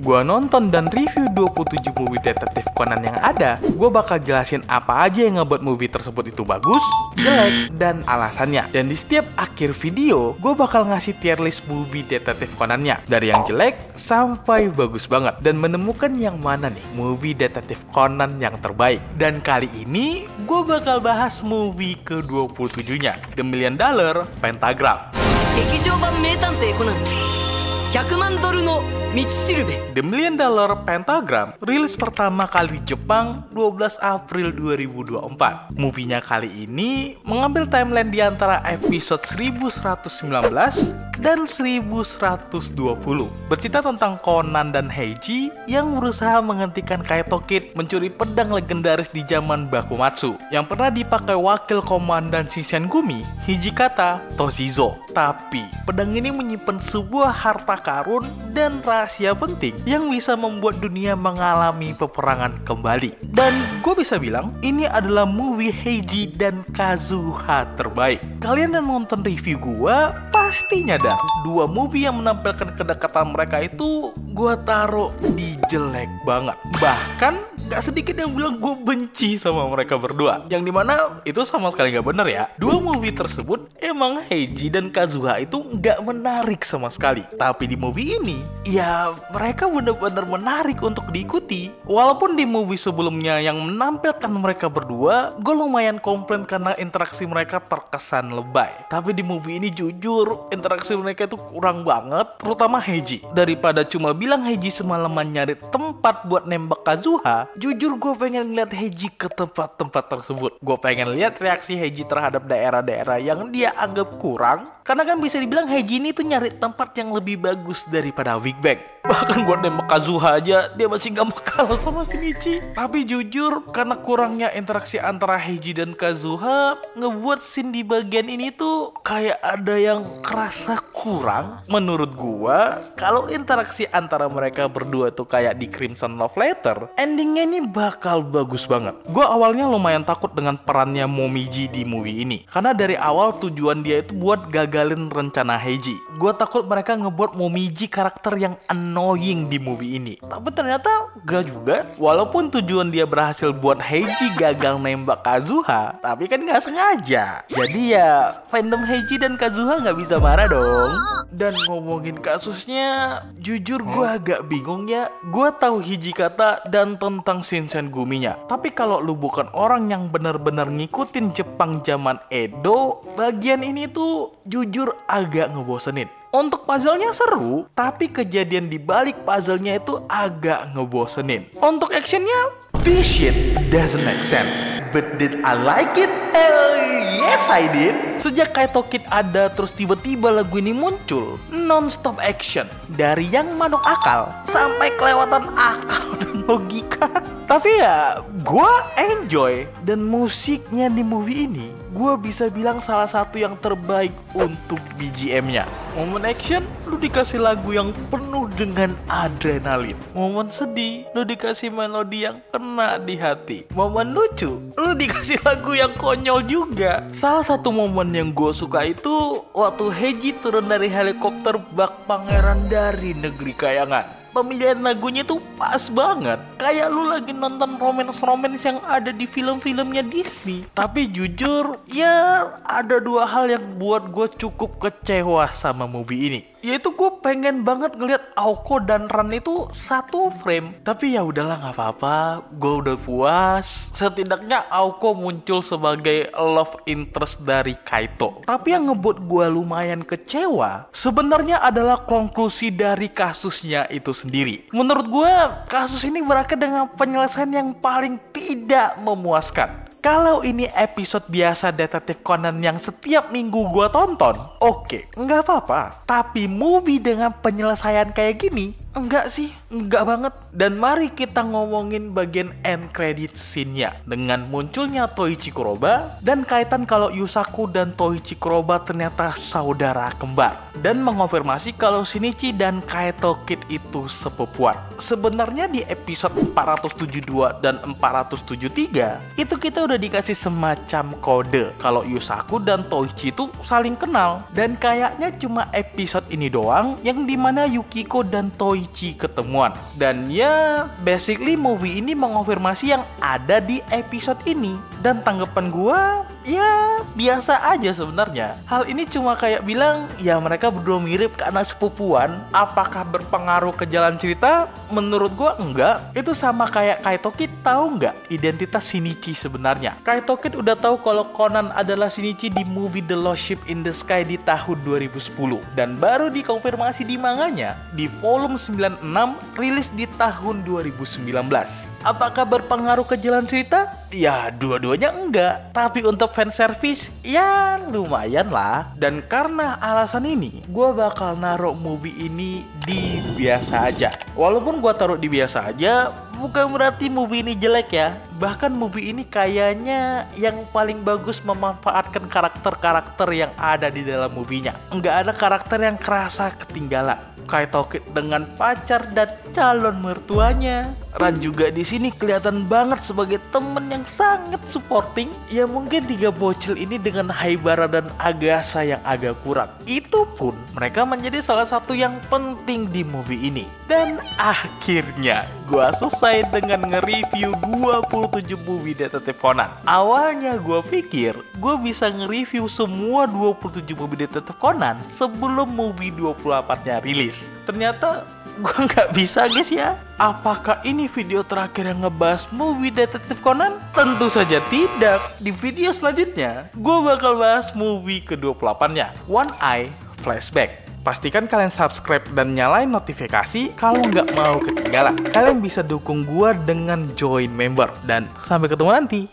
gua nonton dan review 27 movie detektif Conan yang ada, gua bakal jelasin apa aja yang ngebuat movie tersebut itu bagus, jelek, dan alasannya. Dan di setiap akhir video, gua bakal ngasih tier list movie detektif Conan-nya, dari yang jelek sampai bagus banget, dan menemukan yang mana nih movie detektif Conan yang terbaik. Dan kali ini, gua bakal bahas movie ke-27-nya, The $1 Million Pentagram. 劇場版名探偵コナン100万ドルの道しるべ The $1 Million Pentagram rilis pertama kali di Jepang 12 April 2024. Movie-nya kali ini mengambil timeline di antara episode 1119 dan 1120. Bercerita tentang Conan dan Heiji yang berusaha menghentikan Kaito Kid mencuri pedang legendaris di zaman Bakumatsu yang pernah dipakai wakil komandan Shinsengumi, Hijikata Toshizo. Tapi pedang ini menyimpan sebuah harta karun dan rahasia penting yang bisa membuat dunia mengalami peperangan kembali. Dan gue bisa bilang ini adalah movie Heiji dan Kazuha terbaik. Kalian yang nonton review gue pasti nyadar dua movie yang menampilkan kedekatan mereka itu gue taruh di jelek banget. Bahkan gak sedikit yang bilang gue benci sama mereka berdua, yang dimana itu sama sekali gak bener ya. Dua movie tersebut emang Heiji dan Kazuha itu gak menarik sama sekali. Tapi di movie ini ya mereka benar-benar menarik untuk diikuti. Walaupun di movie sebelumnya yang menampilkan mereka berdua gue lumayan komplain karena interaksi mereka terkesan lebay. Tapi di movie ini jujur interaksi mereka itu kurang banget, terutama Heiji. Daripada cuma bilang Heiji semalaman nyari tempat buat nembak Kazuha, jujur gue pengen lihat Heiji ke tempat-tempat tersebut. Gue pengen lihat reaksi Heiji terhadap daerah-daerah yang dia anggap kurang. Karena kan bisa dibilang Heiji ini tuh nyari tempat yang lebih bagus daripada Big Bang. Bahkan buat nembak Kazuha aja dia masih gak mau kalah sama Shinichi. Tapi jujur karena kurangnya interaksi antara Heiji dan Kazuha ngebuat scene di bagian ini tuh kayak ada yang kerasa kurang. Menurut gua kalau interaksi antara mereka berdua tuh kayak di Crimson Love Letter, endingnya ini bakal bagus banget. Gua awalnya lumayan takut dengan perannya Momiji di movie ini, karena dari awal tujuan dia itu buat gagalin rencana Heiji. Gua takut mereka ngebuat Momiji karakter yang annoying di movie ini. Tapi ternyata gak juga. Walaupun tujuan dia berhasil buat Heiji gagal nembak Kazuha, tapi kan gak sengaja. Jadi ya fandom Heiji dan Kazuha gak bisa marah dong. Dan ngomongin kasusnya, jujur gue agak bingung ya. Gue tahu Hijikata dan tentang Shinsenguminya, tapi kalau lu bukan orang yang benar-benar ngikutin Jepang zaman Edo, bagian ini tuh jujur agak ngebosenin. Untuk puzzle-nya seru, tapi kejadian di balik puzzle-nya itu agak ngebosenin. Untuk actionnya, this shit doesn't make sense. But did I like it? Hell yes I did. Sejak Kaito Kid ada terus tiba-tiba lagu ini muncul, non-stop action. Dari yang manuk akal sampai kelewatan akal dan logika. Tapi ya gue enjoy. Dan musiknya di movie ini gue bisa bilang salah satu yang terbaik untuk BGM-nya. Momen action lu dikasih lagu yang penuh dengan adrenalin. Momen sedih lu dikasih melodi yang kena di hati. Momen lucu lu dikasih lagu yang konyol juga. Salah satu momen yang gue suka itu waktu Heiji turun dari helikopter bak pangeran dari negeri kayangan. Pemilihan lagunya tuh pas banget, kayak lu lagi nonton romance yang ada di film-filmnya Disney. Tapi jujur ya ada dua hal yang buat gue cukup kecewa sama movie ini, yaitu gue pengen banget ngeliat Aoko dan Ran itu satu frame. Tapi ya udahlah nggak apa-apa, gue udah puas. Setidaknya Aoko muncul sebagai love interest dari Kaito. Tapi yang ngebuat gue lumayan kecewa sebenarnya adalah konklusi dari kasusnya itu sendiri. Menurut gue kasus ini berakhir dengan penyelesaian yang paling tidak memuaskan. Kalau ini episode biasa Detektif Conan yang setiap minggu gue tonton, oke, nggak apa-apa. Tapi movie dengan penyelesaian kayak gini, enggak sih, enggak banget. Dan mari kita ngomongin bagian end credit scene-nya. Dengan munculnya Toichi Kuroba, dan kaitan kalau Yusaku dan Toichi Kuroba ternyata saudara kembar. Dan mengonfirmasi kalau Shinichi dan Kaito Kid itu sepupuan. Sebenarnya di episode 472 dan 473, itu kita udah udah dikasih semacam kode kalau Yusaku dan Toichi itu saling kenal. Dan kayaknya cuma episode ini doang yang dimana Yukiko dan Toichi ketemuan. Dan ya basically movie ini mengonfirmasi yang ada di episode ini. Dan tanggapan gua ya biasa aja sebenarnya. Hal ini cuma kayak bilang ya mereka berdua mirip karena sepupuan. Apakah berpengaruh ke jalan cerita? Menurut gua enggak. Itu sama kayak Kaito Kid tahu nggak identitas Shinichi sebenarnya. Kaito Kid udah tahu kalau Conan adalah Shinichi di movie The Lost Ship in the Sky di tahun 2010 dan baru dikonfirmasi di manganya di volume 96 rilis di tahun 2019. Apakah berpengaruh ke jalan cerita? Ya dua-duanya enggak, tapi untuk fanservice ya lumayan lah. Dan karena alasan ini gue bakal naruh movie ini di biasa aja. Walaupun gue taruh di biasa aja bukan berarti movie ini jelek ya. Bahkan movie ini kayaknya yang paling bagus memanfaatkan karakter-karakter yang ada di dalam movie-nya. Nggak ada karakter yang kerasa ketinggalan. Kaito Kid dengan pacar dan calon mertuanya. Ran juga di sini kelihatan banget sebagai temen yang sangat supporting. Ya mungkin tiga bocil ini dengan Haibara dan Agasa yang agak kurang. Itu pun mereka menjadi salah satu yang penting di movie ini. Dan akhirnya gua selesai dengan nge-review 27 movie Detektif Conan. Awalnya gua pikir gua bisa nge-review semua 27 movie Detektif Conan sebelum movie 24-nya rilis. Ternyata gue nggak bisa guys ya. Apakah ini video terakhir yang ngebahas movie Detektif Conan? Tentu saja tidak. Di video selanjutnya gue bakal bahas movie ke-28-nya, One Eye Flashback. Pastikan kalian subscribe dan nyalain notifikasi kalau nggak mau ketinggalan. Kalian bisa dukung gue dengan join member. Dan sampai ketemu nanti.